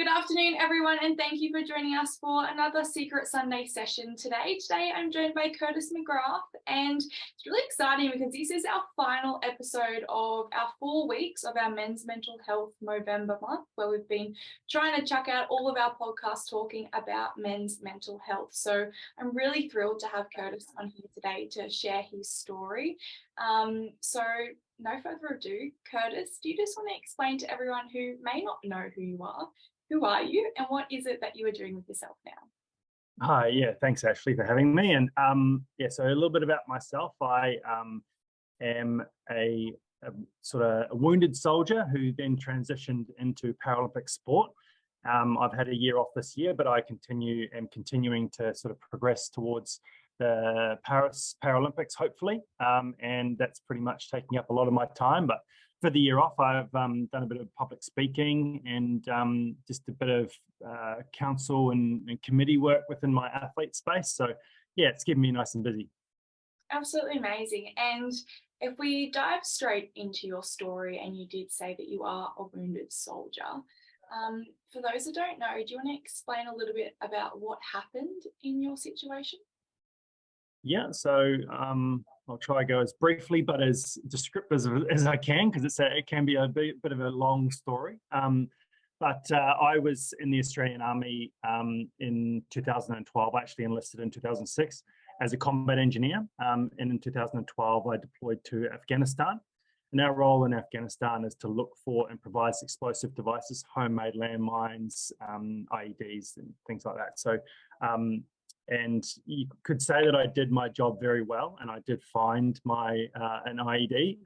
Good afternoon, everyone, and thank you for joining us for another Secret Sunday session today. Today, I'm joined by Curtis McGrath, and it's really exciting because this is our final episode of our 4 weeks of our Men's Mental Health Movember month, where we've been trying to chuck out all of our podcasts talking about men's mental health. So I'm really thrilled to have Curtis on here today to share his story. So no further ado, Curtis, do you just want to explain to everyone who may not know who you and what is it that you are doing with yourself now? Hi, thanks Ashley for having me. And so a little bit about myself. I am a sort of a wounded soldier who then transitioned into Paralympic sport. I've had a year off this year, but I am continuing to sort of progress towards the Paris Paralympics, hopefully. And that's pretty much taking up a lot of my time. But for the year off, I've done a bit of public speaking and just a bit of council and committee work within my athlete space. So yeah, it's keeping me nice and busy. Absolutely amazing. And if we dive straight into your story, and you did say that you are a wounded soldier, for those that don't know, do you want to explain a little bit about what happened in your situation? Yeah, so I'll try to go as briefly but as descriptive as I can, because it can be a bit of a long story. But I was in the Australian Army in 2012. I actually enlisted in 2006 as a combat engineer. And in 2012, I deployed to Afghanistan. And our role in Afghanistan is to look for and provide explosive devices, homemade landmines, IEDs, and things like that. So and you could say that I did my job very well, and I did find my an IED,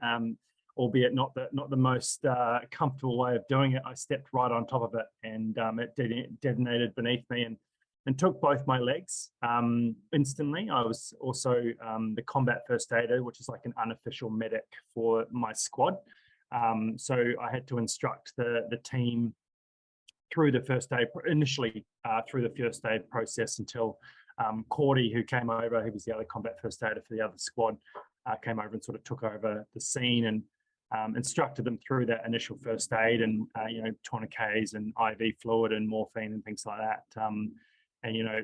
albeit not the most comfortable way of doing it. I stepped right on top of it, and it detonated beneath me and took both my legs instantly. I was also the combat first aider, which is like an unofficial medic for my squad. So I had to instruct the team through the first aid, initially through the first aid process until Cordy, who came over, who was the other combat first aider for the other squad, came over and sort of took over the scene and instructed them through that initial first aid and, tourniquets and IV fluid and morphine and things like that. And,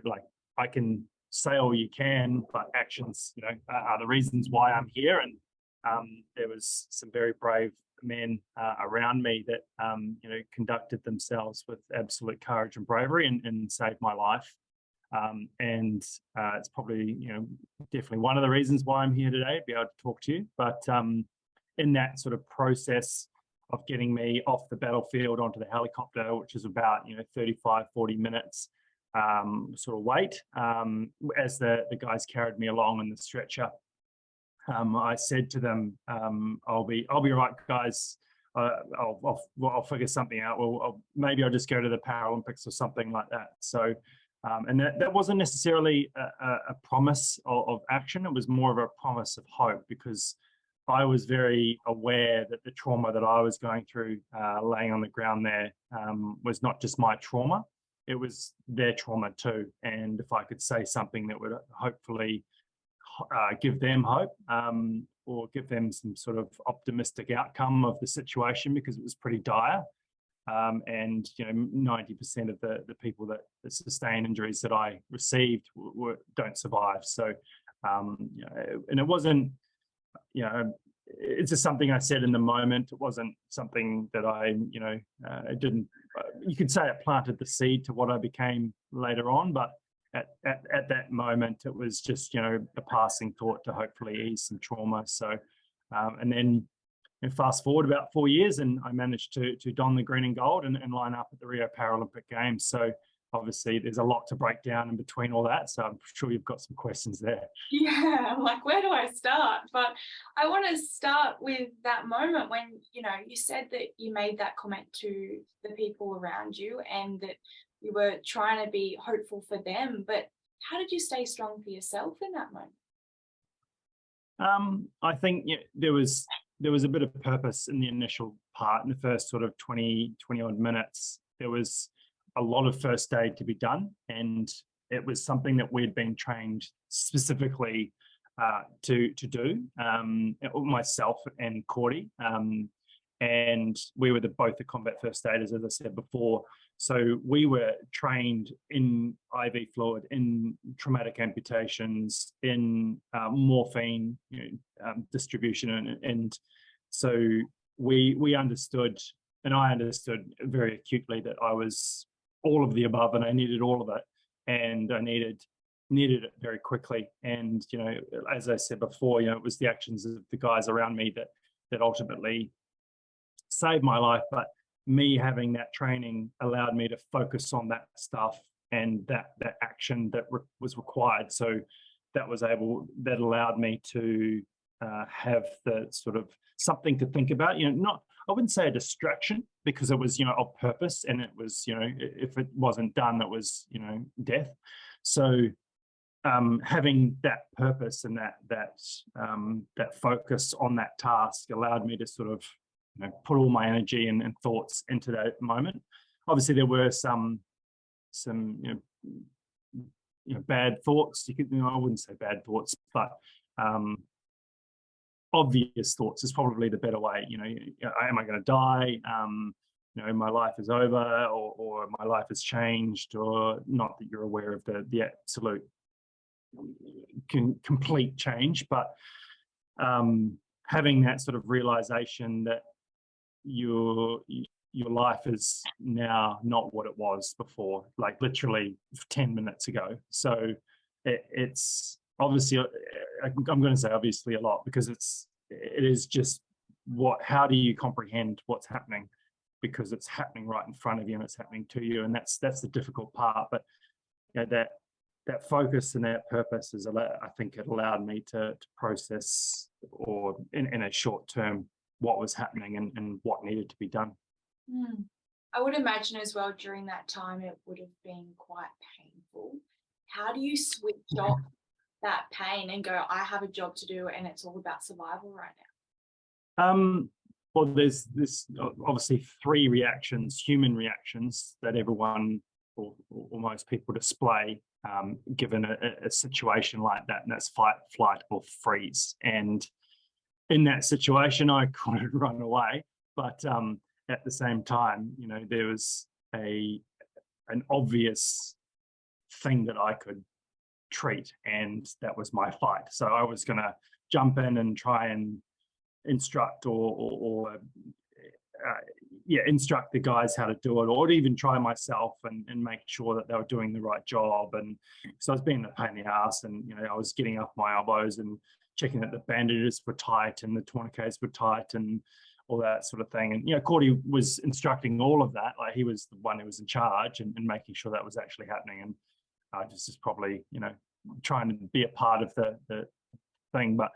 like, I can say all you can, but actions, are the reasons why I'm here. And there was some very brave men around me that, conducted themselves with absolute courage and bravery and saved my life. And it's probably, definitely one of the reasons why I'm here today, to be able to talk to you. But in that sort of process of getting me off the battlefield onto the helicopter, which is about, 35, 40 minutes sort of wait, as the guys carried me along in the stretcher, I said to them, I'll be right, guys. I'll figure something out. Well, maybe I'll just go to the Paralympics or something like that. So, and that wasn't necessarily a promise of action. It was more of a promise of hope, because I was very aware that the trauma that I was going through, laying on the ground there, was not just my trauma. It was their trauma too. And if I could say something that would hopefully give them hope, or give them some sort of optimistic outcome of the situation, because it was pretty dire. And 90% of the people that sustain injuries that I received don't survive. So and it wasn't, it's just something I said in the moment. It wasn't something that I it didn't, you could say it planted the seed to what I became later on, but at that moment it was just a passing thought to hopefully ease some trauma. So and then fast forward about 4 years, and I managed to don the green and gold and line up at the Rio Paralympic Games. So obviously there's a lot to break down in between all that. So I'm sure you've got some questions there. Yeah, I'm like, where do I start? But I want to start with that moment when, you said that you made that comment to the people around you and that you were trying to be hopeful for them. But how did you stay strong for yourself in that moment? I think there was a bit of purpose in the initial part. In the first sort of 20 odd minutes, there was a lot of first aid to be done, and it was something that we'd been trained specifically to do, myself and Cordy. and we were both the combat first aiders, as I said before. So we were trained in IV fluid, in traumatic amputations, in morphine distribution, and so we understood, and I understood very acutely that I was all of the above, and I needed all of it, and I needed it very quickly. And as I said before, it was the actions of the guys around me that ultimately saved my life. But me having that training allowed me to focus on that stuff and that action that was required. So that allowed me to have the sort of something to think about. I wouldn't say a distraction, because it was of purpose, and it was if it wasn't done, it was death. So having that purpose and that focus on that task allowed me to sort of put all my energy and thoughts into that moment. Obviously, there were some bad thoughts. I wouldn't say bad thoughts, but obvious thoughts is probably the better way. Am I going to die? My life is over, or my life has changed, or not that you're aware of the absolute complete change, but having that sort of realization that your life is now not what it was before, like literally 10 minutes ago. So it's obviously, I'm going to say obviously a lot, because it is just how do you comprehend what's happening, because it's happening right in front of you and it's happening to you, and that's the difficult part. But that focus and that purpose I think it allowed me to process, or in a short term, what was happening and what needed to be done. I would imagine as well during that time it would have been quite painful. How do you switch off that pain and go, I have a job to do and it's all about survival right now? Well, there's obviously three human reactions that everyone or most people display given a situation like that, and that's fight, flight, or freeze. And in that situation, I couldn't run away, but at the same time, there was an obvious thing that I could treat, and that was my fight. So I was going to jump in and try and instruct instruct the guys how to do it, or even try myself and make sure that they were doing the right job. And so I was being a pain in the ass, and I was getting up my elbows and checking that the bandages were tight and the tourniquets were tight and all that sort of thing. And Cordy was instructing all of that, like he was the one who was in charge and making sure that was actually happening. And I just is probably trying to be a part of the thing. But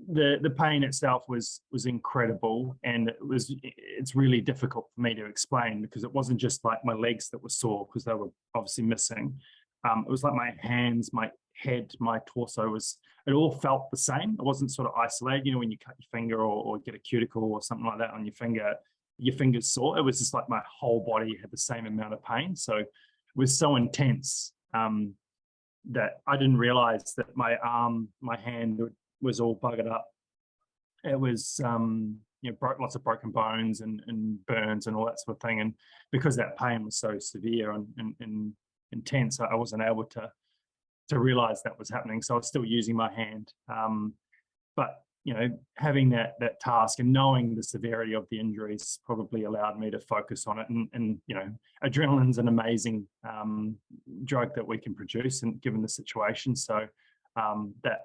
the pain itself was incredible, and it's really difficult for me to explain, because it wasn't just like my legs that were sore because they were obviously missing. It was like my hands, my head, my torso it all felt the same. It wasn't sort of isolated. When you cut your finger or get a cuticle or something like that on your finger, your finger's sore. It was just like my whole body had the same amount of pain. So it was so intense that I didn't realize that my arm, my hand was all buggered up. It was lots of broken bones and burns and all that sort of thing. And because that pain was so severe and intense, I wasn't able to realize that was happening. So I was still using my hand. But having that task and knowing the severity of the injuries probably allowed me to focus on it. And adrenaline's an amazing drug that we can produce, and given the situation. So that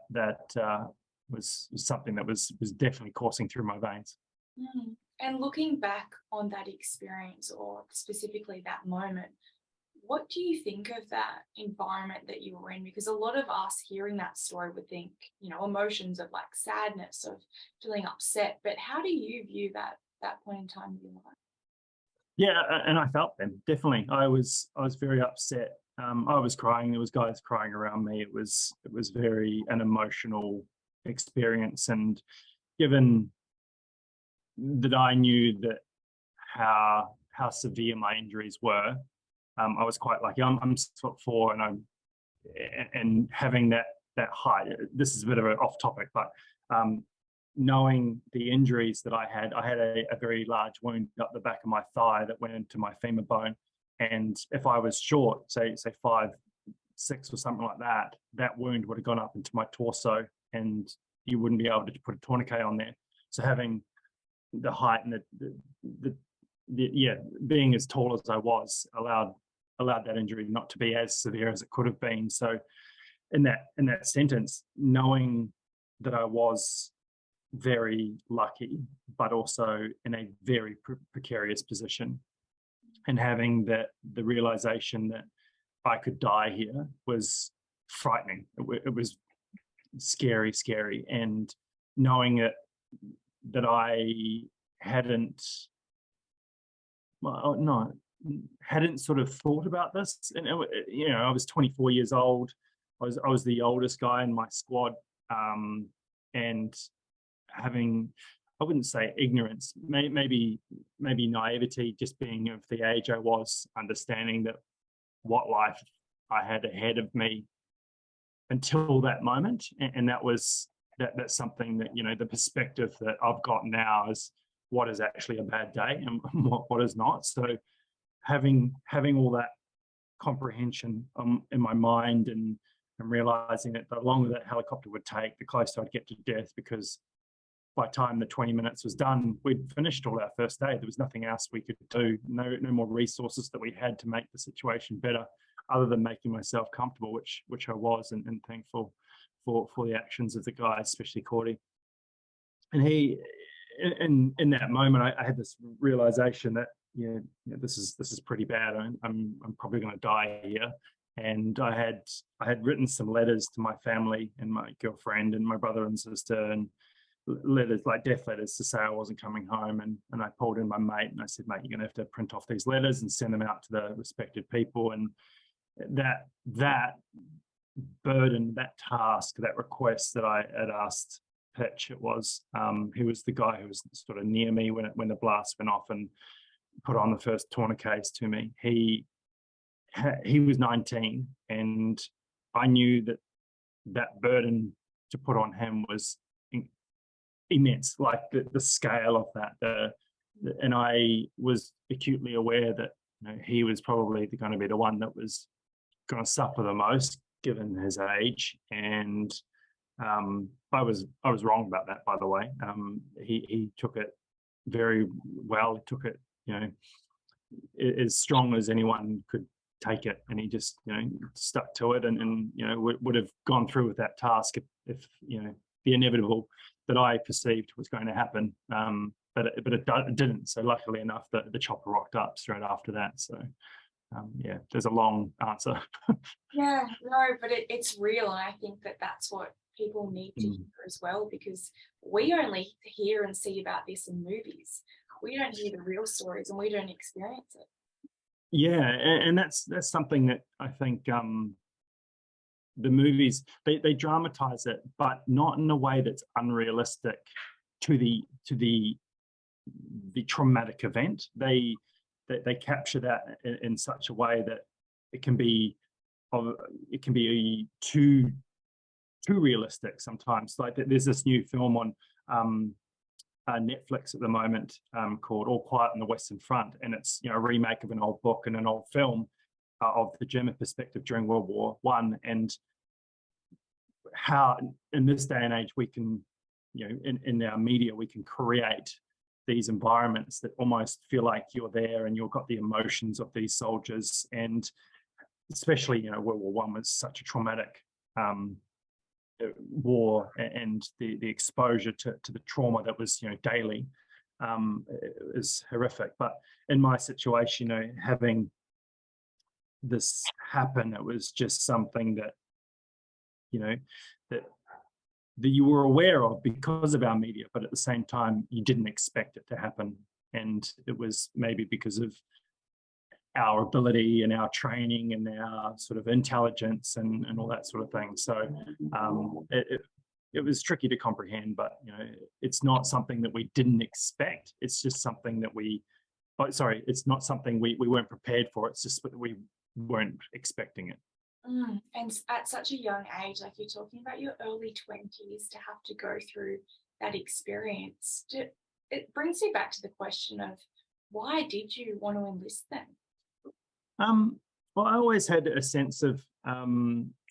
was something that was definitely coursing through my veins. And looking back on that experience, or specifically that moment, what do you think of that environment that you were in? Because a lot of us hearing that story would think, emotions of like sadness, of feeling upset. But how do you view that point in time in your life? Yeah, and I felt them, definitely. I was very upset. I was crying. There was guys crying around me. It was very an emotional experience, and given that I knew that how severe my injuries were, I was quite lucky. I'm 6'4", and having that height. This is a bit of an off topic, but knowing the injuries that I had a very large wound up the back of my thigh that went into my femur bone. And if I was short, say 5'6" or something like that, that wound would have gone up into my torso, and you wouldn't be able to put a tourniquet on there. So having the height and being as tall as I was allowed that injury not to be as severe as it could have been. So in that sentence, knowing that I was very lucky, but also in a very precarious position, and having the realization that I could die here was frightening. It was scary, and knowing that I hadn't sort of thought about this. And I was 24 years old. I was the oldest guy in my squad, and having, I wouldn't say ignorance, maybe naivety, just being of the age I was, understanding that what life I had ahead of me until that moment. And that's something that, the perspective that I've got now is what is actually a bad day and what is not. So having all that comprehension in my mind, and realizing that the longer that helicopter would take, the closer I'd get to death, because by the time the 20 minutes was done, we'd finished all our first aid. There was nothing else we could do, no more resources that we had to make the situation better, other than making myself comfortable, which I was, and thankful for the actions of the guys, especially Cordy. And he, in that moment, I had this realization that this is pretty bad. I'm probably going to die here. And I had written some letters to my family and my girlfriend and my brother and sister, and letters, like death letters, to say I wasn't coming home. And I pulled in my mate and I said, mate, you're going to have to print off these letters and send them out to the respected people. And that burden, that task, that request that I had asked Pitch, it was, he was the guy who was sort of near me when the blast went off and put on the first tourniquets to me. He was 19, and I knew that burden to put on him was immense, like the scale of that. And I was acutely aware that he was probably going to be the one that was going to suffer the most, given his age. And I was wrong about that, by the way. He took it very well. He took it, as strong as anyone could take it, and he just stuck to it, and would have gone through with that task if the inevitable that I perceived was going to happen, but it didn't. So luckily enough, the chopper rocked up straight after that. So there's a long answer. Yeah, no, but it's real, and I think that's what people need to hear as well, because we only hear and see about this in movies. We don't hear the real stories, and we don't experience it. Yeah, and that's something that I think the movies, they dramatize it, but not in a way that's unrealistic to the traumatic event. They capture that in such a way that it can be too realistic sometimes. Like there's this new film on Netflix at the moment called All Quiet on the Western Front, and it's a remake of an old book and an old film of the German perspective during World War I, and how in this day and age we can, in our media, we can create these environments that almost feel like you're there and you've got the emotions of these soldiers. And especially, World War I was such a traumatic war, and the exposure to the trauma that was daily is horrific. But in my situation, having this happen, it was just something that that you were aware of because of our media, but at the same time you didn't expect it to happen. And it was maybe because of our ability and our training and our sort of intelligence and all that sort of thing. So it was tricky to comprehend, but it's not something that we didn't expect. It's just something that it's not something we weren't prepared for. It's just that we weren't expecting it. And at such a young age, like you're talking about your early 20s, to have to go through that experience, it brings me back to the question of why did you want to enlist then? Well, I always had a sense of, I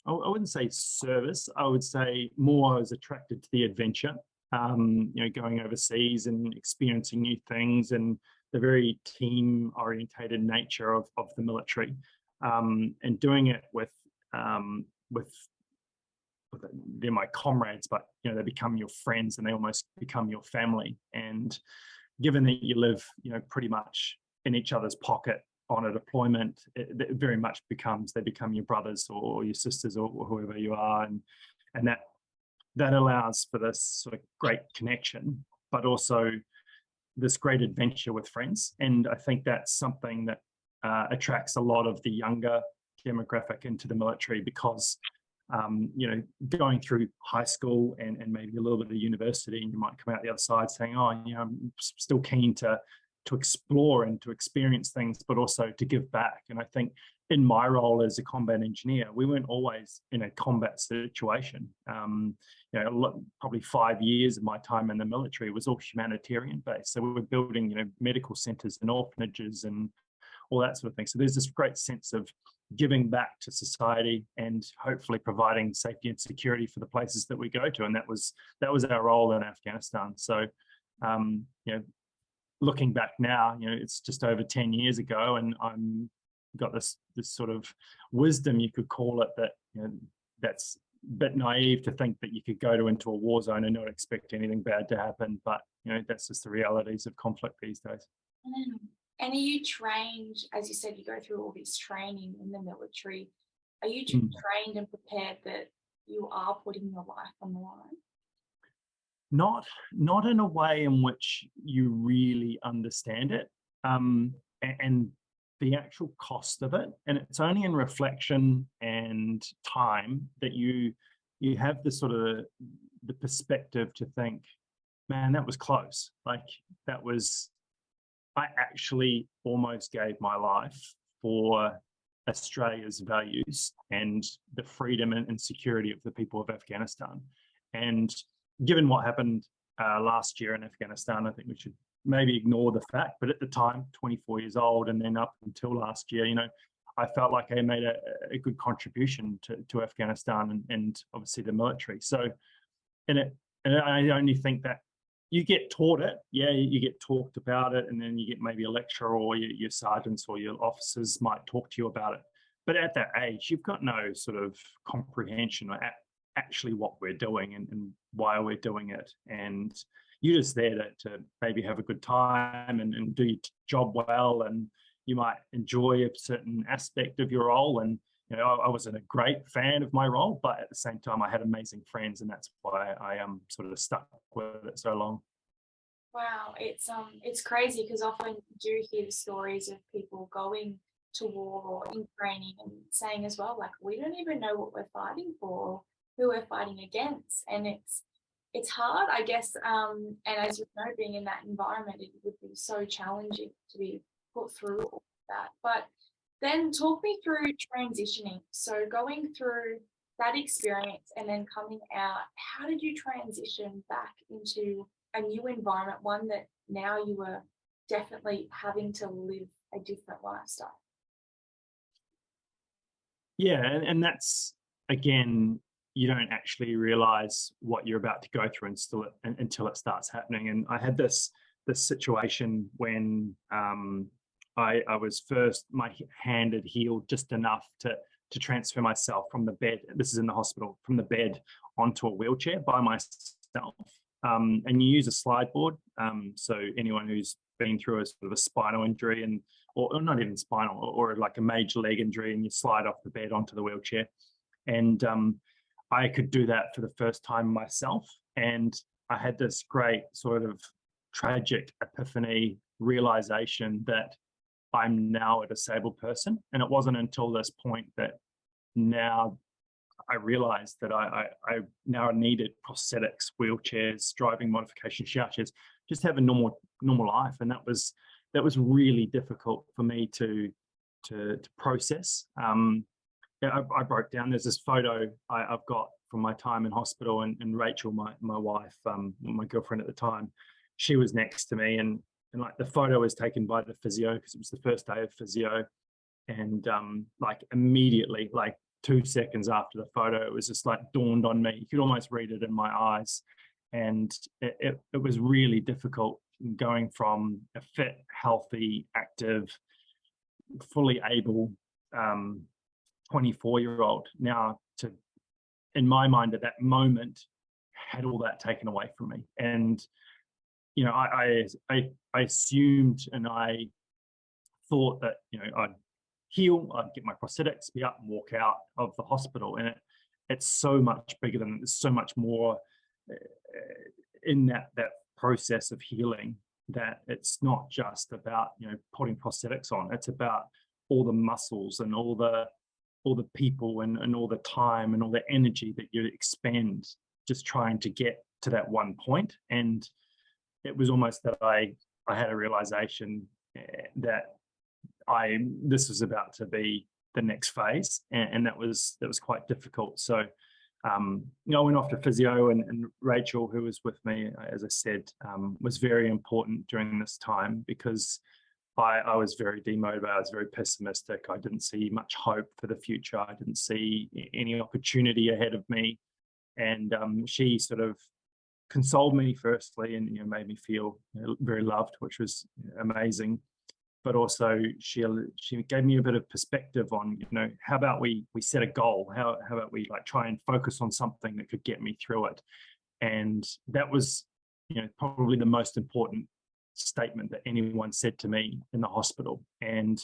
wouldn't say service, I would say more I was attracted to the adventure, going overseas and experiencing new things and the very team-orientated nature of the military, and doing it with they're my comrades, but they become your friends and they almost become your family. And given that you live, pretty much in each other's pocket on a deployment, it very much they become your brothers or your sisters or whoever you are, and that allows for this sort of great connection, but also this great adventure with friends. And I think that's something that attracts a lot of the younger demographic into the military, because going through high school and maybe a little bit of university, and you might come out the other side saying, oh, I'm still keen to explore and to experience things, but also to give back. And I think in my role as a combat engineer, we weren't always in a combat situation. Probably 5 years of my time in the military was all humanitarian based. So we were building, medical centers and orphanages and all that sort of thing. So there's this great sense of giving back to society and hopefully providing safety and security for the places that we go to. And that was our role in Afghanistan. So, looking back now, it's just over 10 years ago, and I'm got this sort of wisdom, you could call it, that that's a bit naive to think that you could go into a war zone and not expect anything bad to happen. But that's just the realities of conflict these days. And are you trained, as you said, you go through all this training in the military, are you trained and prepared that you are putting your life on the line? Not in a way in which you really understand it, and the actual cost of it. And it's only in reflection and time that you have the sort of the perspective to think, man, that was close. Like, I actually almost gave my life for Australia's values and the freedom and security of the people of Afghanistan. And given what happened last year in Afghanistan, I think we should maybe ignore the fact. But at the time, 24 years old, and then up until last year, I felt like I made a good contribution to Afghanistan and obviously the military. So, and I only think that you get taught it, you get talked about it, and then you get maybe a lecturer or your sergeants or your officers might talk to you about it. But at that age, you've got no sort of comprehension or actually what we're doing and why we're doing it. And you're just there to maybe have a good time and do your job well, and you might enjoy a certain aspect of your role. And I wasn't a great fan of my role, but at the same time, I had amazing friends, and that's why I sort of stuck with it so long. Wow, it's crazy, because often you do hear the stories of people going to war or in training and saying as well, like, we don't even know what we're fighting for, who we're fighting against, and it's hard, I guess. And as you know, being in that environment, it would be so challenging to be put through all that. But then talk me through transitioning. So going through that experience and then coming out, how did you transition back into a new environment, one that now you were definitely having to live a different lifestyle? Yeah, and that's, again, you don't actually realize what you're about to go through until it starts happening. And I had this situation when I was first, my hand had healed just enough to transfer myself from the bed, this is in the hospital, from the bed onto a wheelchair by myself. And you use a slide board. So anyone who's been through a sort of a spinal injury or not even spinal, or like a major leg injury, and you slide off the bed onto the wheelchair. And I could do that for the first time myself. And I had this great sort of tragic epiphany realization that I'm now a disabled person. And it wasn't until this point that now I realized that I now needed prosthetics, wheelchairs, driving modification couches, just have a normal life. And that was really difficult for me to process. I broke down. There's this photo I've got from my time in hospital, and Rachel, my wife, my girlfriend at the time, she was next to me, and like the photo was taken by the physio because it was the first day of physio, and like immediately, like 2 seconds after the photo, it was just like dawned on me. You could almost read it in my eyes, and it was really difficult going from a fit, healthy, active, fully able 24-year-old now to, in my mind at that moment, had all that taken away from me. And you know, I assumed, and I thought that, you know, I'd heal, I'd get my prosthetics, be up and walk out of the hospital, and it's so much bigger than, there's so much more in that process of healing, that it's not just about, you know, putting prosthetics on. It's about all the muscles and all the people and all the time and all the energy that you expend just trying to get to that one point. And it was almost that I had a realization that this was about to be the next phase, and that was quite difficult. So you know, I went off to physio, and Rachel, who was with me, as I said, was very important during this time, because I was very demotivated. I was very pessimistic. I didn't see much hope for the future. I didn't see any opportunity ahead of me. And she sort of consoled me firstly, and, you know, made me feel, you know, very loved, which was amazing. But also she gave me a bit of perspective on, you know, how about we set a goal? How about we like try and focus on something that could get me through it? And that was, you know, probably the most important statement that anyone said to me in the hospital. And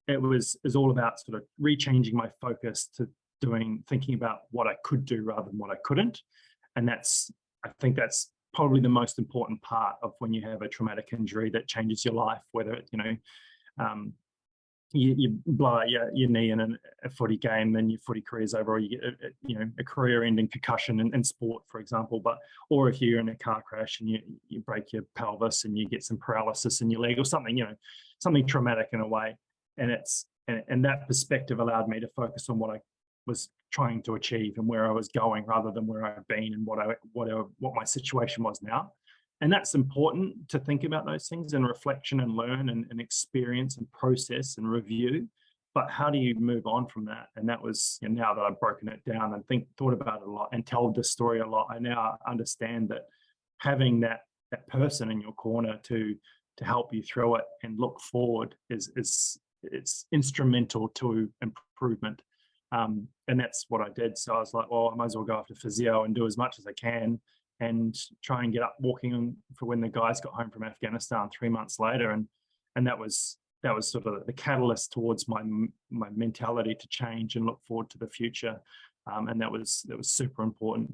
it was all about sort of rechanging my focus to thinking about what I could do rather than what I couldn't. And I think that's probably the most important part of when you have a traumatic injury that changes your life, whether it, you know, you blow out your knee in a footy game, then your footy career's over, or you get a career-ending concussion in sport, for example. Or if you're in a car crash and you break your pelvis and you get some paralysis in your leg or something, you know, something traumatic in a way. And that perspective allowed me to focus on what I was trying to achieve and where I was going, rather than where I've been and what my situation was now. And that's important, to think about those things and reflection and learn and experience and process and review. But how do you move on from that? And that was, you know, now that I've broken it down and thought about it a lot and told this story a lot, I now understand that having that person in your corner to help you through it and look forward it's instrumental to improvement. And that's what I did. So I was like, well, I might as well go after physio and do as much as I can and try and get up walking for when the guys got home from Afghanistan 3 months later. And that was sort of the catalyst towards my mentality to change and look forward to the future. And that was super important.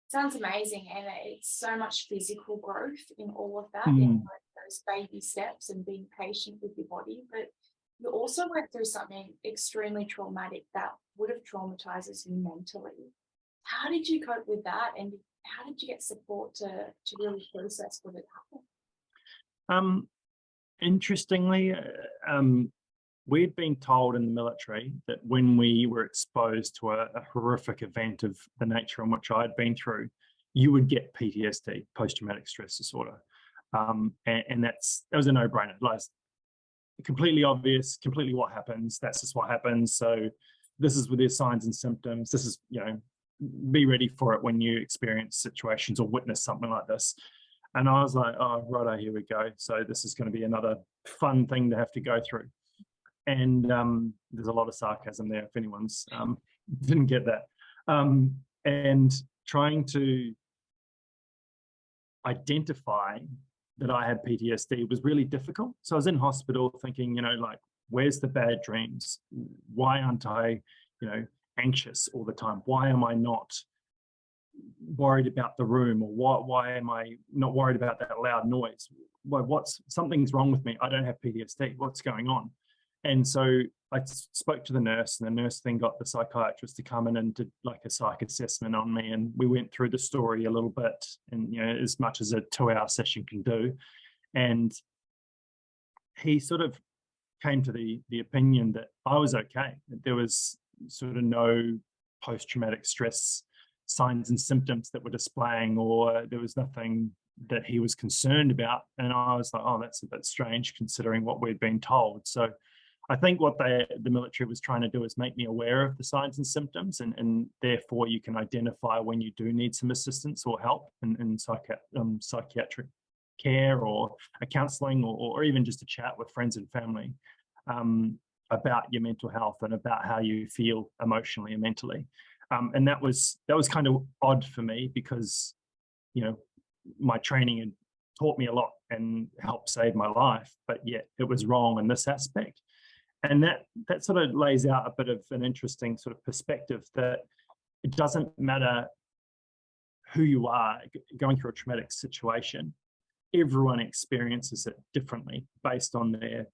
Sounds amazing, and it's so much physical growth in all of that, in like those baby steps and being patient with your body. But you also went through something extremely traumatic that would have traumatized you mentally. How did you cope with that, and how did you get support to really process what had happened? Interestingly, we'd been told in the military that when we were exposed to a horrific event of the nature in which I'd been through, you would get PTSD, post-traumatic stress disorder. And that was a no-brainer. Like, completely obvious, completely what happens. That's just what happens. So this is with their signs and symptoms. This is, you know, be ready for it when you experience situations or witness something like this. And I was like, oh, righto, here we go. So this is going to be another fun thing to have to go through. And there's a lot of sarcasm there if anyone's didn't get that. And trying to identify that I had PTSD was really difficult. So I was in hospital thinking, you know, like, where's the bad dreams? Why aren't I, you know, anxious all the time? Why am I not worried about the room? Or why am I not worried about that loud noise? Well, something's wrong with me. I don't have PTSD. What's going on? And so I spoke to the nurse, and the nurse then got the psychiatrist to come in and did like a psych assessment on me. And we went through the story a little bit, and, you know, as much as a 2-hour session can do. And he sort of came to the opinion that I was okay. That there was sort of no post-traumatic stress signs and symptoms that were displaying, or there was nothing that he was concerned about. And I was like, oh, that's a bit strange considering what we'd been told. So I think what the military was trying to do is make me aware of the signs and symptoms, and therefore you can identify when you do need some assistance or help in psychiatric care, or a counselling, or even just a chat with friends and family about your mental health and about how you feel emotionally and mentally. And that was kind of odd for me, because my training had taught me a lot and helped save my life, but yet it was wrong in this aspect. And that sort of lays out a bit of an interesting sort of perspective, that it doesn't matter who you are going through a traumatic situation. Everyone experiences it differently based on their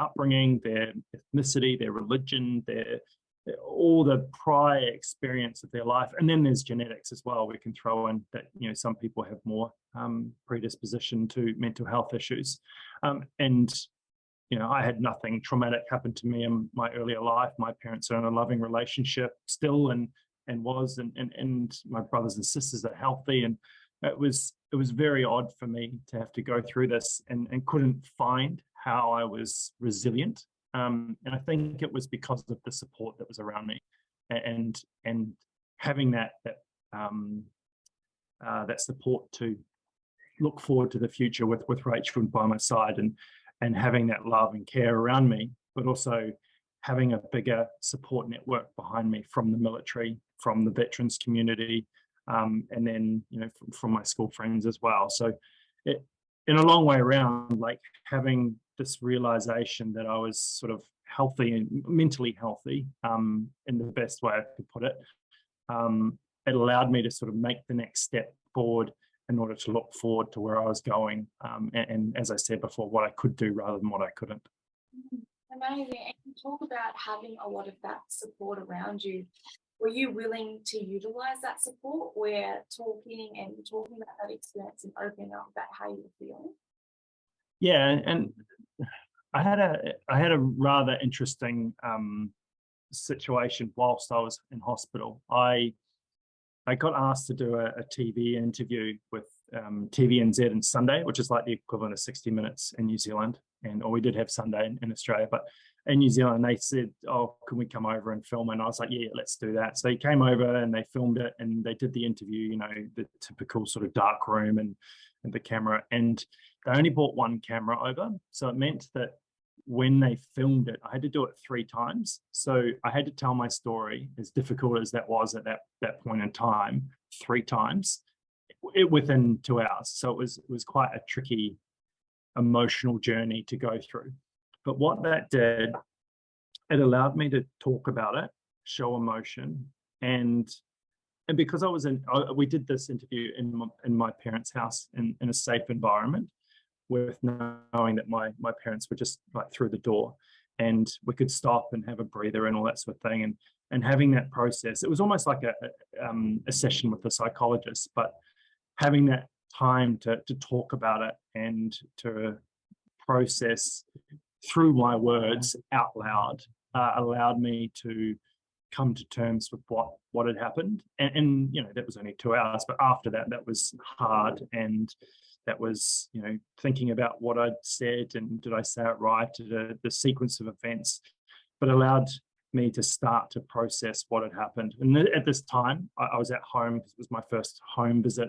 upbringing, their ethnicity, their religion, all the prior experience of their life. And then there's genetics as well. We can throw in that, some people have more predisposition to mental health issues. And I had nothing traumatic happen to me in my earlier life. My parents are in a loving relationship still, and my brothers and sisters are healthy. And it was very odd for me to have to go through this and couldn't find how I was resilient. And I think it was because of the support that was around me, and having that support to look forward to the future with Rachel by my side, and having that love and care around me, but also having a bigger support network behind me from the military, from the veterans community, and then from my school friends as well. So in a long way around, like having this realization that I was sort of healthy and mentally healthy, in the best way I could put it, it allowed me to sort of make the next step forward in order to look forward to where I was going, and as I said before, what I could do rather than what I couldn't. Amazing. And you talk about having a lot of that support around you. Were you willing to utilize that support, where talking about that experience and opening up about how you were feeling? Yeah, and I had a rather interesting situation whilst I was in hospital. I got asked to do a TV interview with TVNZ on Sunday, which is like the equivalent of 60 Minutes in New Zealand, or we did have Sunday in Australia, but in New Zealand they said, oh, can we come over and film? And I was like, yeah, let's do that. So he came over and they filmed it, and they did the interview, the typical sort of dark room and the camera, and they only brought one camera over. So it meant that when they filmed it, I had to do it 3 times. So I had to tell my story, as difficult as that was at that point in time, 3 times within 2 hours. So it was quite a tricky emotional journey to go through. But what that did, it allowed me to talk about it, show emotion, and because we did this interview in my parents' house in a safe environment, with knowing that my parents were just like through the door, and we could stop and have a breather and all that sort of thing, and having that process. It was almost like a session with a psychologist, but having that time to talk about it and to process through my words out loud allowed me to come to terms with what had happened. And that was only 2 hours, but after that was hard, and that was thinking about what I'd said and did I say it right, the sequence of events, but allowed me to start to process what had happened. And at this time I was at home. It was my first home visit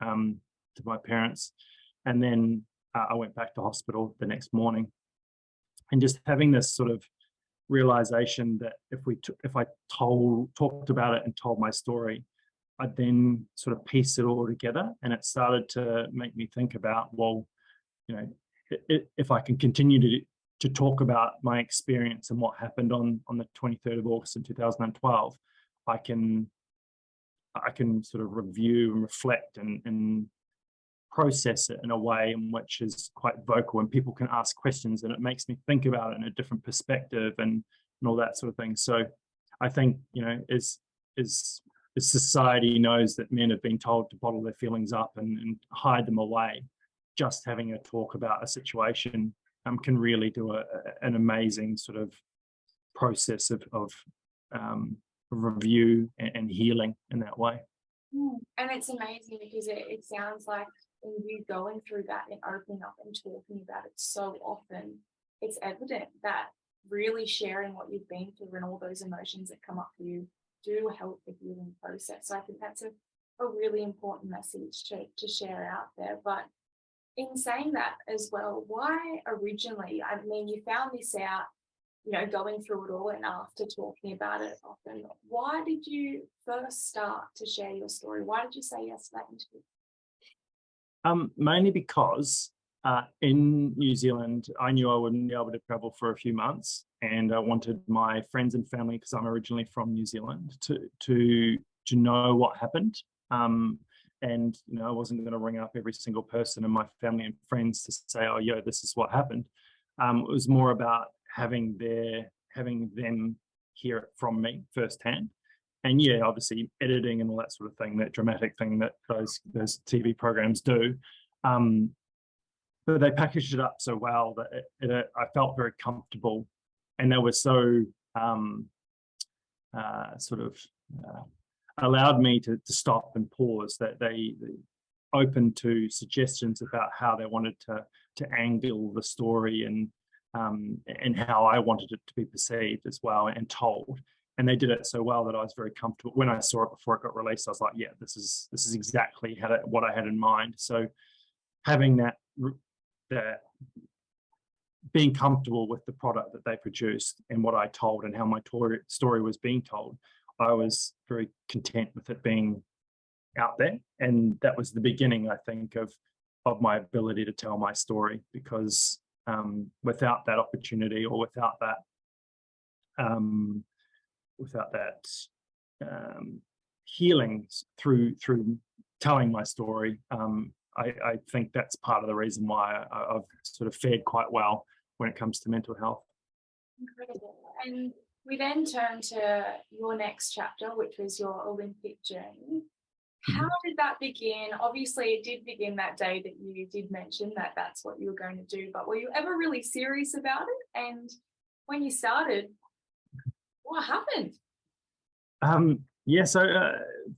to my parents, and then I went back to hospital the next morning, and just having this sort of realization that if I talked about it and told my story, I'd then sort of piece it all together. And it started to make me think about, well, if I can continue to talk about my experience and what happened on the 23rd of August in 2012, I can sort of review and reflect and process it in a way in which is quite vocal, and people can ask questions, and it makes me think about it in a different perspective and all that sort of thing. So I think, as society knows that men have been told to bottle their feelings up and hide them away, just having a talk about a situation can really do an amazing sort of process of review and healing in that way. And it's amazing because it sounds like in you going through that and opening up and talking about it so often, it's evident that really sharing what you've been through and all those emotions that come up for you do help the healing process. So I think that's a really important message to share out there. But in saying that as well, why originally, I mean, you found this out, going through it all and after talking about it often, why did you first start to share your story? Why did you say yes to that interview? Mainly because in New Zealand, I knew I wouldn't be able to travel for a few months, and I wanted my friends and family, because I'm originally from New Zealand, to know what happened. And I wasn't going to ring up every single person in my family and friends to say, "Oh, yeah, this is what happened." It was more about having them hear it from me firsthand. And yeah, obviously editing and all that sort of thing, that dramatic thing that those TV programs do. But they packaged it up so well that I felt very comfortable, and they were so allowed me to stop and pause, that they opened to suggestions about how they wanted to angle the story, and how I wanted it to be perceived as well and told. And they did it so well that I was very comfortable. When I saw it before it got released, I was like, yeah, this is exactly what I had in mind. So having that being comfortable with the product that they produced and what I told and how my story was being told, I was very content with it being out there. And that was the beginning, I think, of my ability to tell my story, because without that opportunity, or without that healing through telling my story, I think that's part of the reason why I've sort of fared quite well when it comes to mental health. Incredible. And we then turn to your next chapter, which was your Olympic journey. How did that begin? Obviously, it did begin that day that you did mention that that's what you were going to do, but were you ever really serious about it? And when you started, what happened? Yeah, so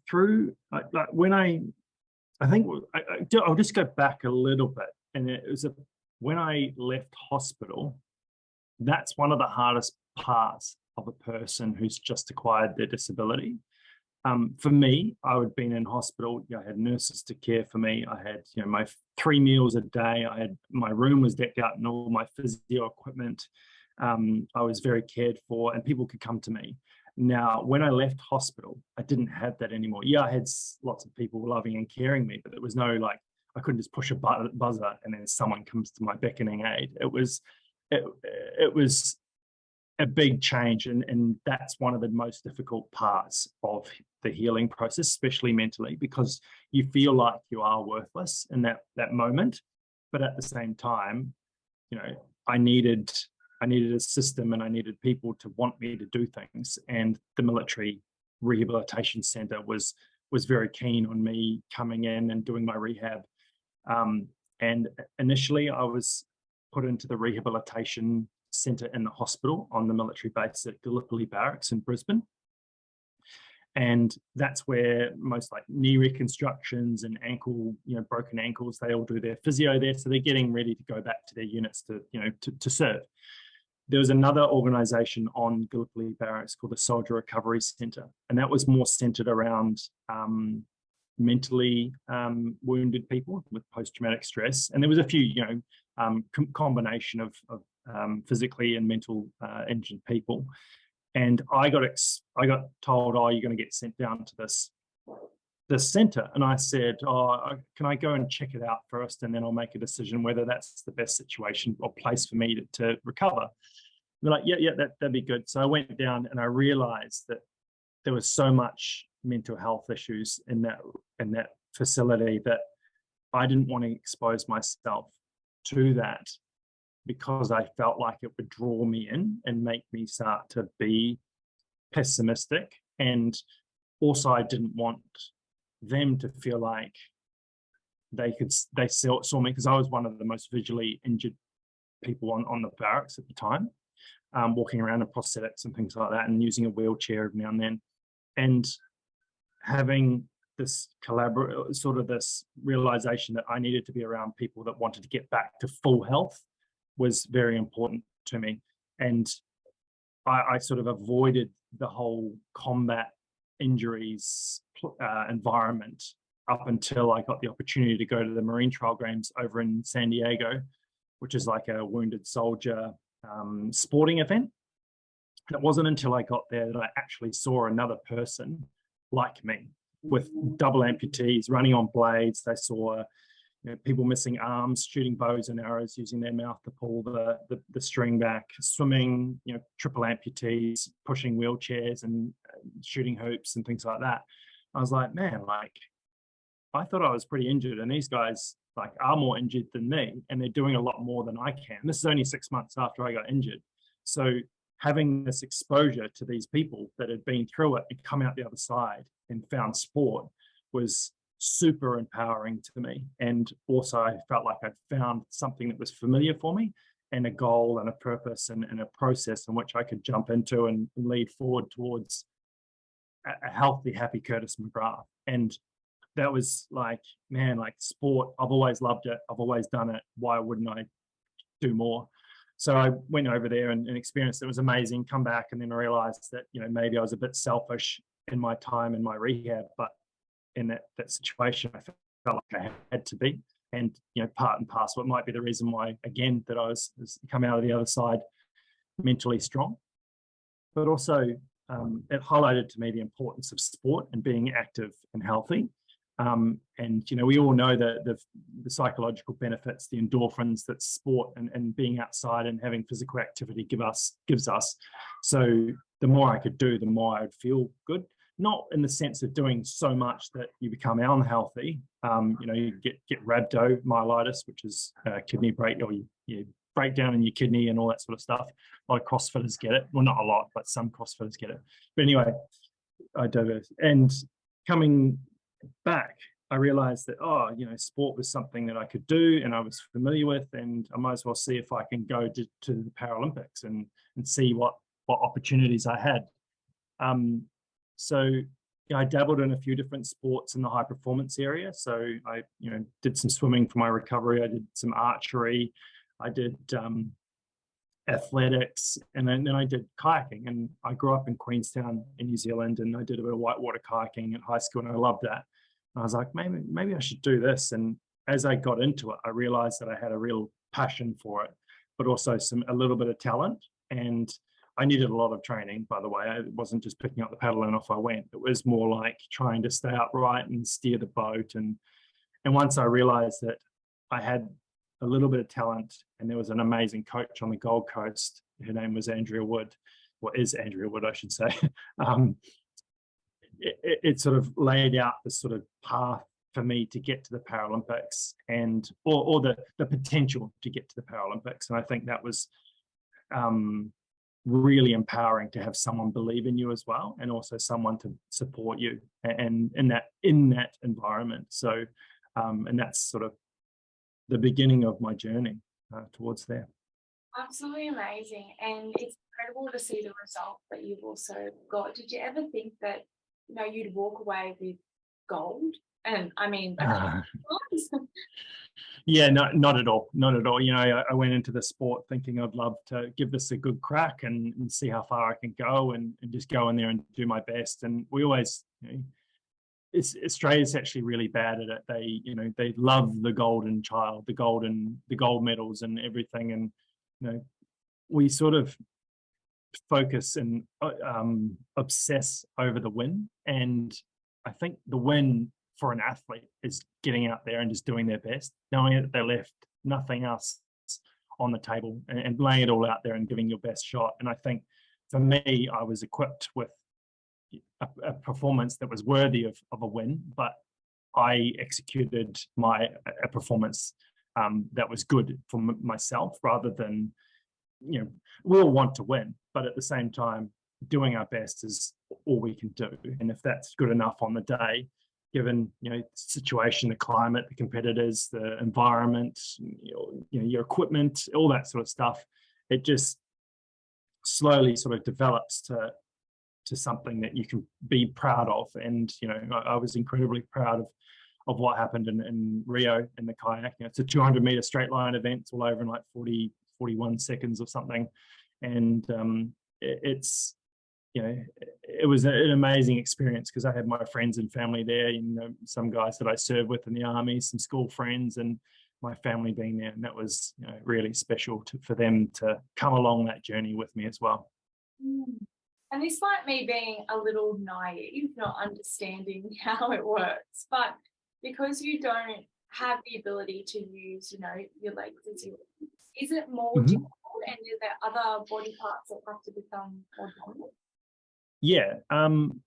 through when I think I'll just go back a little bit, and it was when I left hospital. That's one of the hardest parts of a person who's just acquired their disability. For me, I had been in hospital. I had nurses to care for me. I had, my 3 meals a day. My room was decked out in all my physio equipment. I was very cared for, and people could come to me. Now, when I left hospital, I didn't have that anymore. Yeah, I had lots of people loving and caring me, but there was no, like, I couldn't just push a buzzer and then someone comes to my beckoning aid. It was a big change, and that's one of the most difficult parts of the healing process, especially mentally, because you feel like you are worthless in that moment. But at the same time, I needed a system, and I needed people to want me to do things. And the military rehabilitation center was very keen on me coming in and doing my rehab. And initially I was put into the rehabilitation center in the hospital on the military base at Gallipoli Barracks in Brisbane. And that's where most, like, knee reconstructions and ankle, broken ankles, they all do their physio there. So they're getting ready to go back to their units to serve. There was another organization on Gallipoli Barracks called the Soldier Recovery Center, and that was more centered around mentally wounded people with post-traumatic stress. And there was a few, combination of physically and mental injured people. And I got told, "Oh, you're going to get sent down to this center." And I said, "Oh, can I go and check it out first, and then I'll make a decision whether that's the best situation or place for me to recover." They're like, "Yeah, that'd be good." So I went down, and I realized that there was so much mental health issues in that facility that I didn't want to expose myself to that, because I felt like it would draw me in and make me start to be pessimistic. And also, I didn't want them to feel like they saw me, because I was one of the most visually injured people on the barracks at the time, walking around in prosthetics and things like that, and using a wheelchair every now and then. And having this this realization that I needed to be around people that wanted to get back to full health was very important to me. And I sort of avoided the whole combat injuries environment up until I got the opportunity to go to the Marine Trial Games over in San Diego, which is like a wounded soldier sporting event. It wasn't until I got there that I actually saw another person like me with double amputees running on blades. They saw people missing arms, shooting bows and arrows, using their mouth to pull the string back, swimming, triple amputees, pushing wheelchairs and shooting hoops and things like that. I was like, man, I thought I was pretty injured, and these guys are more injured than me, and they're doing a lot more than I can. This is only 6 months after I got injured. So having this exposure to these people that had been through it and come out the other side and found sport was super empowering to me. And also I felt like I'd found something that was familiar for me, and a goal and a purpose and a process in which I could jump into and lead forward towards a healthy, happy Curtis McGrath. And that was sport. I've always loved it. I've always done it. Why wouldn't I do more? So I went over there and experienced it. It was amazing. Come back, and then I realized that, maybe I was a bit selfish in my time in my rehab, but in that situation, I felt like I had to be. And, part and parcel, it might be the reason why, again, that I was coming out of the other side mentally strong. But also, it highlighted to me the importance of sport and being active and healthy. And we all know that the psychological benefits, the endorphins that sport and being outside and having physical activity gives us. So the more I could do, the more I would feel good. Not in the sense of doing so much that you become unhealthy. You get rhabdomyolysis, which is kidney break, or you break down in your kidney and all that sort of stuff. A lot of CrossFitters get it. Well, not a lot, but some CrossFitters get it. But anyway, I diverse. And coming back, I realized that, sport was something that I could do and I was familiar with, and I might as well see if I can go to the Paralympics and see what opportunities I had. So I dabbled in a few different sports in the high performance area. So I, did some swimming for my recovery. I did some archery. I did athletics, and then I did kayaking. And I grew up in Queenstown in New Zealand, and I did a bit of whitewater kayaking at high school, and I loved that. And I was like, maybe I should do this. And as I got into it, I realized that I had a real passion for it, but also a little bit of talent. And I needed a lot of training, by the way. It wasn't just picking up the paddle and off I went. It was more like trying to stay upright and steer the boat. And once I realized that I had a little bit of talent, and there was an amazing coach on the Gold Coast, her name was Andrea Wood, or is Andrea Wood, I should say. It sort of laid out this sort of path for me to get to the Paralympics, and or the potential to get to the Paralympics. And I think that was really empowering to have someone believe in you as well, and also someone to support you and in that environment. So and that's sort of the beginning of my journey towards there. Absolutely amazing, and it's incredible to see the result that you've also got. Did you ever think that you'd walk away with gold? And I mean, yeah, not at all. I went into the sport thinking I'd love to give this a good crack and see how far I can go, and just go in there and do my best. And we always, Australia's actually really bad at it. They love the golden child, the gold medals and everything. And we sort of focus and obsess over the win. And I think the win for an athlete is getting out there and just doing their best, knowing that they left nothing else on the table, and laying it all out there and giving your best shot. And I think for me, I was equipped with a performance that was worthy of a win, but I executed a performance that was good for myself, rather than, we all want to win, but at the same time, doing our best is all we can do. And if that's good enough on the day, given the situation, the climate, the competitors, the environment, your equipment, all that sort of stuff, it just slowly sort of develops to something that you can be proud of. And, you know, I was incredibly proud of what happened in Rio in the kayak. You know, it's a 200-meter straight line event. It's all over in like 41 seconds or something. And it's, you know, it was an amazing experience because I had my friends and family there, you know, some guys that I served with in the army, some school friends, and my family being there. And that was, you know, really special for them to come along that journey with me as well. And this might me being a little naive, not understanding how it works, but because you don't have the ability to use, you know, your legs as you, is it more difficult, and is there other body parts that have to become more dominant? Yeah,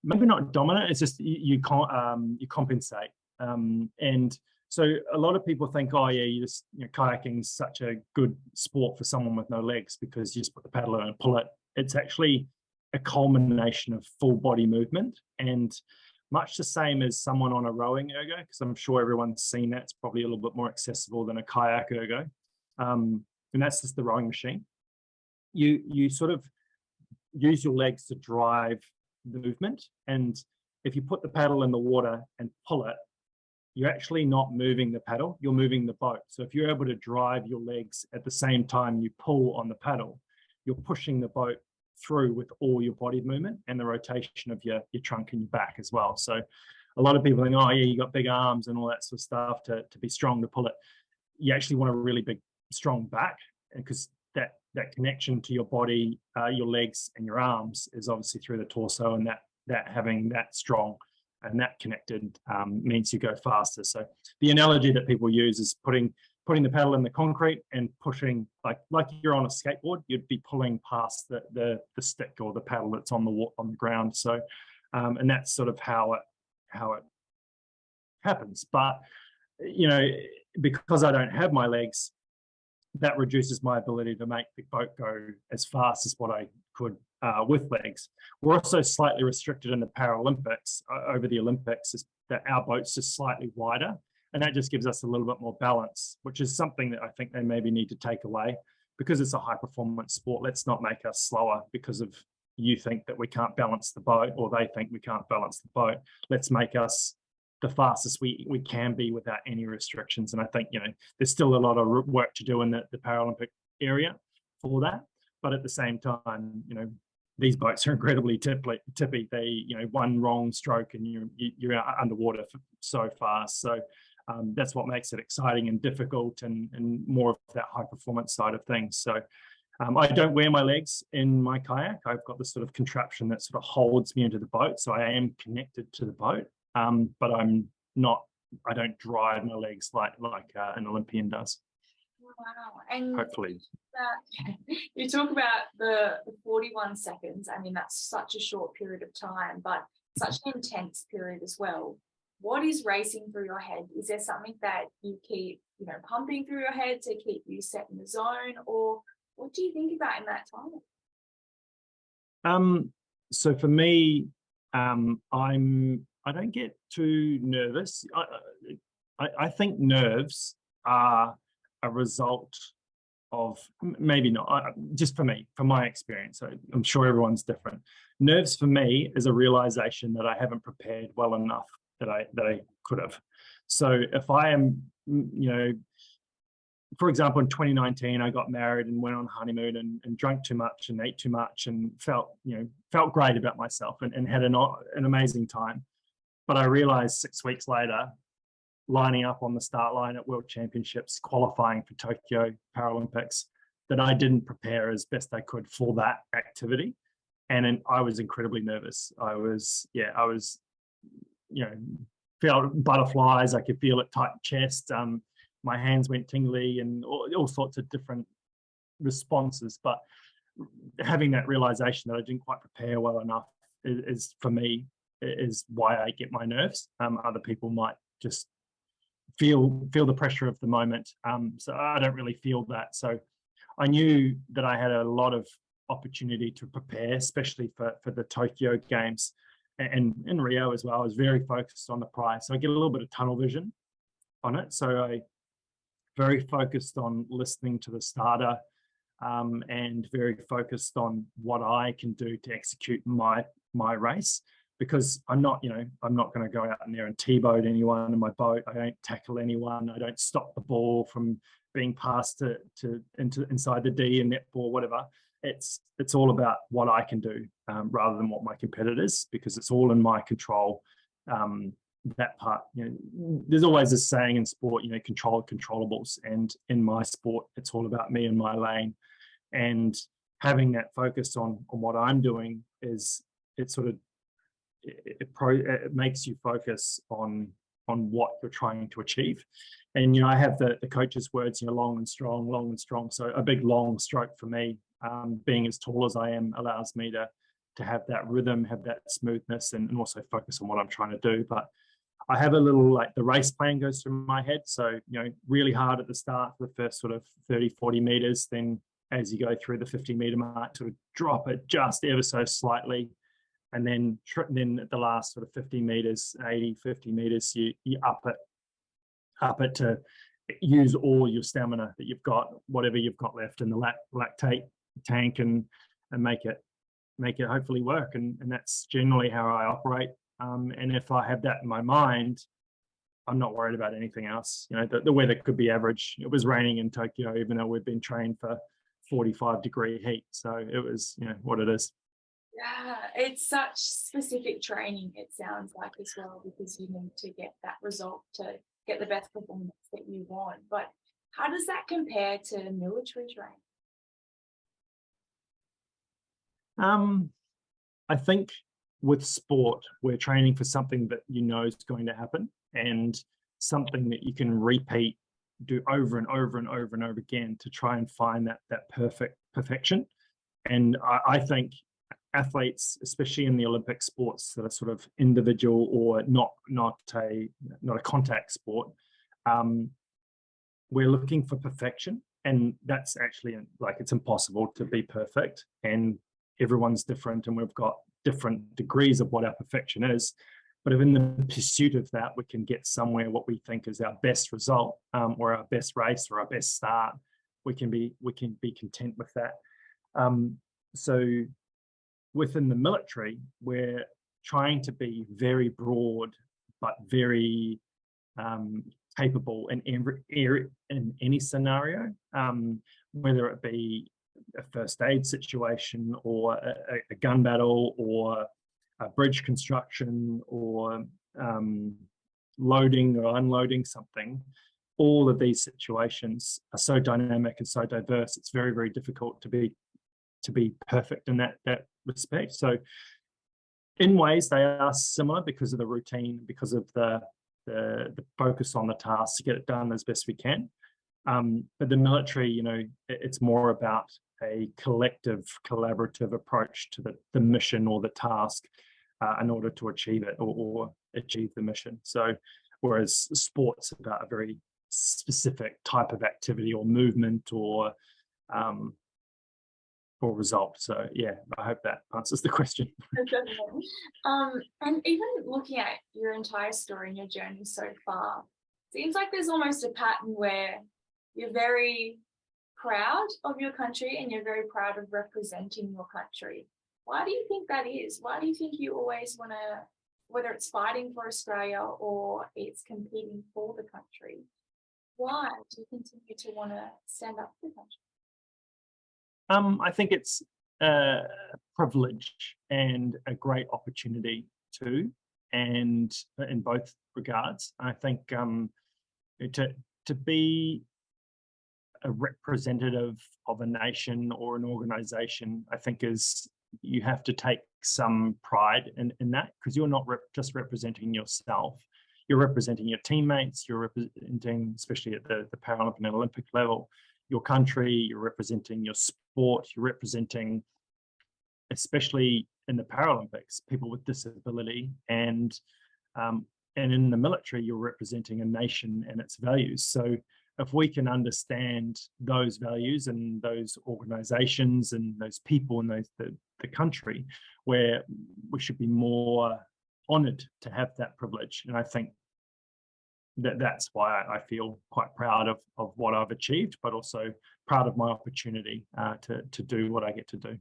maybe not dominant. It's just you compensate, and so a lot of people think, oh yeah, you know, kayaking is such a good sport for someone with no legs because you just put the paddle in and pull it. It's actually a culmination of full body movement, and much the same as someone on a rowing ergo, because I'm sure everyone's seen that. It's probably a little bit more accessible than a kayak ergo, and that's just the rowing machine. You sort of use your legs to drive the movement, and if you put the paddle in the water and pull it, you're actually not moving the paddle, you're moving the boat. So if you're able to drive your legs at the same time you pull on the paddle, you're pushing the boat through with all your body movement and the rotation of your trunk and your back as well. So a lot of people think, oh yeah, you got big arms and all that sort of stuff to be strong to pull it. You actually want a really big strong back, because that connection to your body, your legs and your arms is obviously through the torso, and that having that strong and that connected means you go faster. So the analogy that people use is putting the paddle in the concrete and pushing like you're on a skateboard. You'd be pulling past the stick or the paddle that's on the ground. So and that's sort of how it happens. But you know, because I don't have my legs, that reduces my ability to make the boat go as fast as what I could with legs. We're also slightly restricted in the Paralympics over the Olympics, is that our boat's just slightly wider, and that just gives us a little bit more balance, which is something that I think they maybe need to take away. Because it's a high performance sport, let's not make us slower because of you think that we can't balance the boat, or they think we can't balance the boat. Let's make us the fastest we can be without any restrictions. And I think, you know, there's still a lot of work to do in the Paralympic area for that. But at the same time, you know, these boats are incredibly tippy. They, you know, one wrong stroke and you're underwater so fast. So that's what makes it exciting and difficult, and more of that high performance side of things. So I don't wear my legs in my kayak. I've got this sort of contraption that sort of holds me into the boat. So I am connected to the boat. But I don't drive my legs like an Olympian does. Wow. And hopefully. You talk about the 41 seconds. I mean, that's such a short period of time, but such an intense period as well. What is racing through your head? Is there something that you keep, you know, pumping through your head to keep you set in the zone, or what do you think about in that time? So for me, I don't get too nervous. I think nerves are a result of, maybe not, just for me, from my experience. I'm sure everyone's different. Nerves for me is a realization that I haven't prepared well enough that I could have. So if I am, you know, for example, in 2019, I got married and went on honeymoon and drank too much and ate too much and felt great about myself and had an amazing time. But I realized 6 weeks later, lining up on the start line at World Championships, qualifying for Tokyo Paralympics, that I didn't prepare as best I could for that activity. And I was incredibly nervous. I was, you know, felt butterflies. I could feel it tight chest. My hands went tingly and all sorts of different responses. But having that realization that I didn't quite prepare well enough is for me, is why I get my nerves. Other people might just feel the pressure of the moment. So I don't really feel that. So I knew that I had a lot of opportunity to prepare, especially for the Tokyo Games and in Rio as well. I was very focused on the prize. So I get a little bit of tunnel vision on it. So I very focused on listening to the starter and very focused on what I can do to execute my my race, because I'm not going to go out in there and T-boat anyone in my boat. I don't tackle anyone. I don't stop the ball from being passed into inside the D and netball, whatever. It's all about what I can do rather than what my competitors, because it's all in my control. That part, there's always a saying in sport, control controllables, and in my sport, it's all about me and my lane. And having that focus on what I'm doing it makes you focus on what you're trying to achieve. And I have the coach's words, long and strong. So a big long stroke for me, being as tall as I am, allows me to have that rhythm, have that smoothness, and also focus on what I'm trying to do. But I have a little, the race plan goes through my head. So, really hard at the start for the first sort of 30, 40 meters. Then as you go through the 50-meter mark, sort of drop it just ever so slightly. And then at the last sort of 50 meters, 80, 50 meters, you up it to use all your stamina that you've got, whatever you've got left in the lactate tank, and make it hopefully work. And that's generally how I operate. And if I have that in my mind, I'm not worried about anything else. The weather could be average. It was raining in Tokyo, even though we've been trained for 45-degree heat. So it was, what it is. Yeah, it's such specific training, it sounds like, as well, because you need to get that result to get the best performance that you want. But how does that compare to military training? I think with sport, we're training for something that is going to happen, and something that you can repeat, do over and over and over and over again to try and find that perfection. And I think athletes, especially in the Olympic sports that are sort of individual or not a contact sport, we're looking for perfection, and that's actually it's impossible to be perfect, and everyone's different, and we've got different degrees of what our perfection is. But if in the pursuit of that, we can get somewhere what we think is our best result, or our best race, or our best start, we can be content with that. So within the military, we're trying to be very broad, but very capable in any scenario, whether it be a first aid situation, or a gun battle, or a bridge construction, or loading or unloading something. All of these situations are so dynamic and so diverse. It's very, very difficult to be perfect in that respect. So in ways they are similar because of the routine, because of the focus on the task to get it done as best we can. But the military, it's more about a collective, collaborative approach to the mission or the task in order to achieve it, or achieve the mission. So whereas sports about a very specific type of activity or movement or result. So yeah, I hope that answers the question. Definitely. And even looking at your entire story and your journey so far, seems like there's almost a pattern where you're very proud of your country and you're very proud of representing your country. Why do you think that is? Why do you think you always want to, whether it's fighting for Australia or it's competing for the country, why do you continue to want to stand up for the country? I think it's a privilege and a great opportunity too, and in both regards. I think to be a representative of a nation or an organization, I think you have to take some pride in that, because you're not just representing yourself. You're representing your teammates, you're representing, especially at the Paralympic and Olympic level, your country, you're representing your sport, you're representing, especially in the Paralympics, people with disability, and in the military, you're representing a nation and its values. So if we can understand those values and those organizations and those people and the country, where we should be more honored to have that privilege. And I think that's why I feel quite proud of what I've achieved, but also proud of my opportunity to do what I get to do.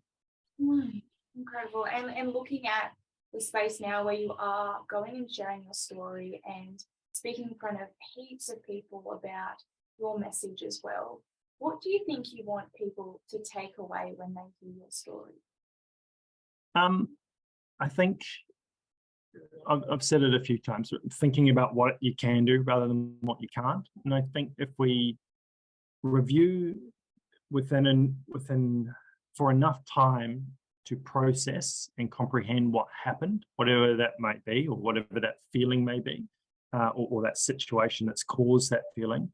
Incredible. And looking at the space now where you are going and sharing your story and speaking in front of heaps of people about your message as well, what do you think you want people to take away when they hear your story? Um, I think I've said it a few times, thinking about what you can do rather than what you can't. And I think if we review within for enough time to process and comprehend what happened, whatever that might be, or whatever that feeling may be, or that situation that's caused that feeling,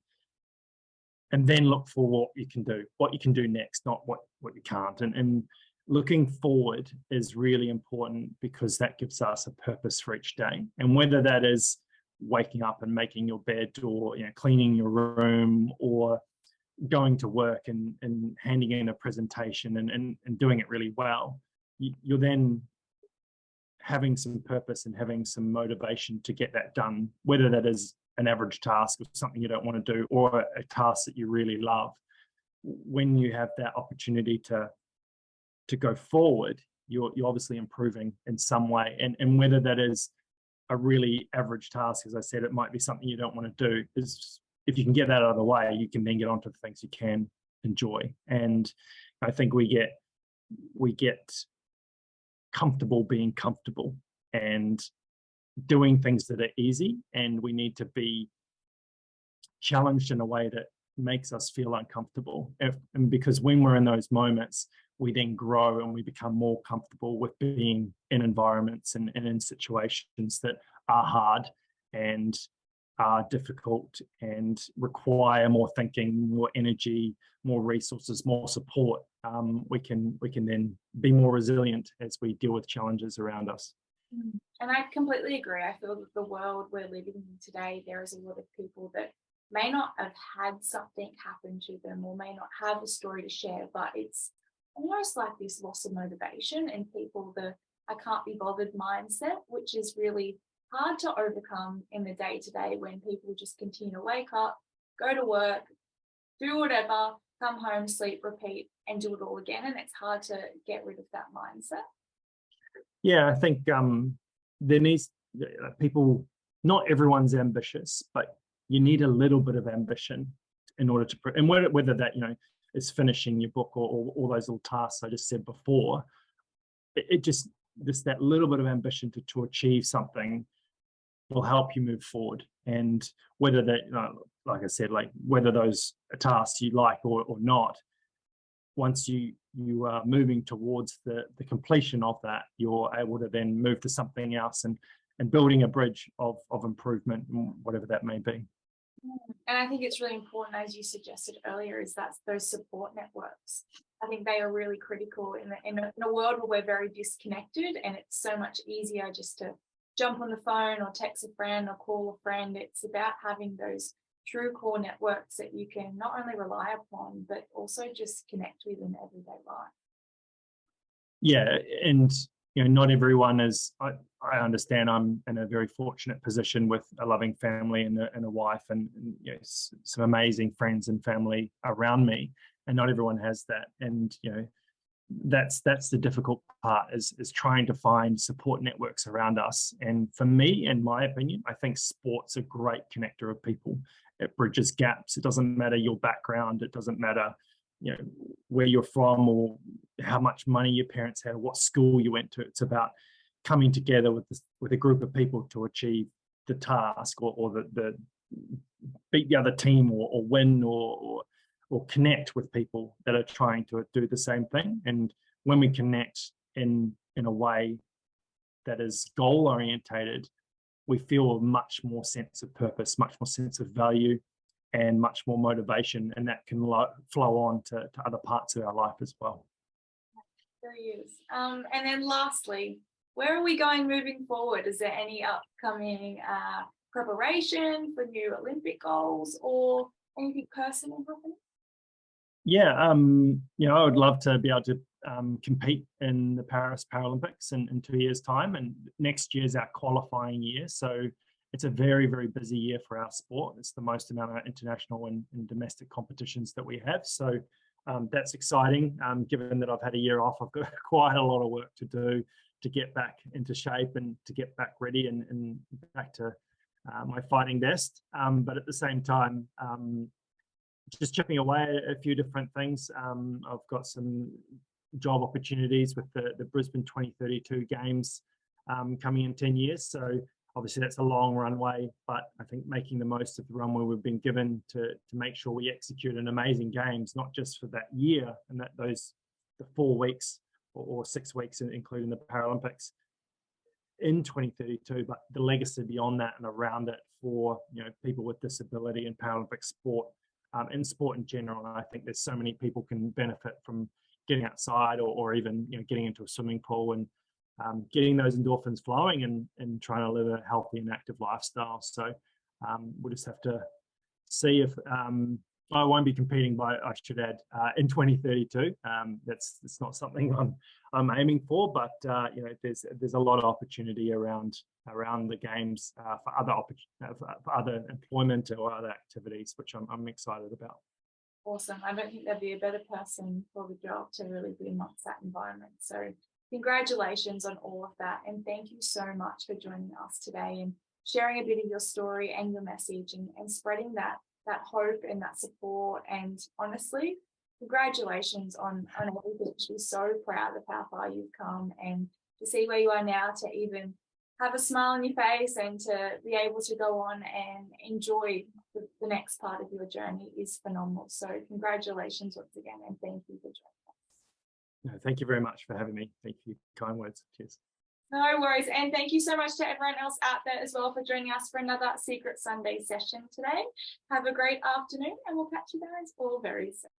and then look for what you can do next, not what you can't. And looking forward is really important because that gives us a purpose for each day. And whether that is waking up and making your bed, or cleaning your room, or going to work and handing in a presentation and doing it really well, you're then having some purpose and having some motivation to get that done, whether that is an average task or something you don't want to do, or a task that you really love. When you have that opportunity to go forward, you're obviously improving in some way. And whether that is a really average task, as I said, it might be something you don't want to do. Is if you can get that out of the way, you can then get onto the things you can enjoy. And I think we get comfortable being comfortable and doing things that are easy, and we need to be challenged in a way that makes us feel uncomfortable. And because when we're in those moments, we then grow and we become more comfortable with being in environments and in situations that are hard and are difficult and require more thinking, more energy, more resources, more support. We can then be more resilient as we deal with challenges around us. And I completely agree. I feel that the world we're living in today, there is a lot of people that may not have had something happen to them or may not have a story to share, but it's almost like this loss of motivation and people the I can't be bothered mindset, which is really hard to overcome in the day to day when people just continue to wake up, go to work, do whatever, come home, sleep, repeat, and do it all again. And it's hard to get rid of that mindset. Yeah, I think there needs people. Not everyone's ambitious, but you need a little bit of ambition in order to. And whether that is finishing your book or all those little tasks I just said before, it just that little bit of ambition to achieve something will help you move forward. And whether that, like I said, like whether those are tasks you like or not, once you are moving towards the completion of that, you're able to then move to something else and building a bridge of improvement, whatever that may be. And I think it's really important, as you suggested earlier, is that those support networks. I think they are really critical in a world where we're very disconnected, and it's so much easier just to jump on the phone or text a friend or call a friend. It's about having those true core networks that you can not only rely upon, but also just connect with in everyday life. Yeah, and not everyone is. I understand. I'm in a very fortunate position with a loving family and a wife, and some amazing friends and family around me. And not everyone has that. And that's the difficult part is trying to find support networks around us. And for me, in my opinion, I think sport's a great connector of people. It bridges gaps. It doesn't matter your background. It doesn't matter where you're from or how much money your parents had or what school you went to. It's about coming together with a group of people to achieve the task or the beat the other team or win or connect with people that are trying to do the same thing. And when we connect in a way that is goal orientated, we feel a much more sense of purpose, much more sense of value, and much more motivation, and that can flow on to other parts of our life as well. There is. And then lastly, where are we going moving forward? Is there any upcoming preparation for new Olympic goals or anything personal happening? Yeah, I would love to be able to compete in the Paris Paralympics in 2 years' time, and next year is our qualifying year. So it's a very, very busy year for our sport. It's the most amount of international and domestic competitions that we have. So that's exciting. Given that I've had a year off, I've got quite a lot of work to do to get back into shape and to get back ready and back to my fighting best. But at the same time, just chipping away at a few different things. I've got some job opportunities with the Brisbane 2032 games coming in 10 years. So obviously that's a long runway, but I think making the most of the runway we've been given to make sure we execute an amazing games, not just for that year and the 4 weeks or 6 weeks, including the Paralympics in 2032, but the legacy beyond that and around it for people with disability and Paralympic sport and sport in general. And I think there's so many people can benefit from getting outside or even getting into a swimming pool and getting those endorphins flowing and trying to live a healthy and active lifestyle. So we'll just have to see if I won't be competing I should add, in 2032. That's not something I'm aiming for, but there's a lot of opportunity around the games for other employment or other activities, which I'm excited about. Awesome. I don't think there'd be a better person for the job to really be amongst that environment. So congratulations on all of that. And thank you so much for joining us today and sharing a bit of your story and your message and spreading that hope and that support. And honestly, congratulations on everything. We're so proud of how far you've come, and to see where you are now, to even have a smile on your face and to be able to go on and enjoy the next part of your journey is phenomenal. So congratulations once again, and thank you for joining us. No, thank you very much for having me. Thank you. Kind words. Cheers. No worries. And thank you so much to everyone else out there as well for joining us for another Secret Sunday session today. Have a great afternoon, and we'll catch you guys all very soon.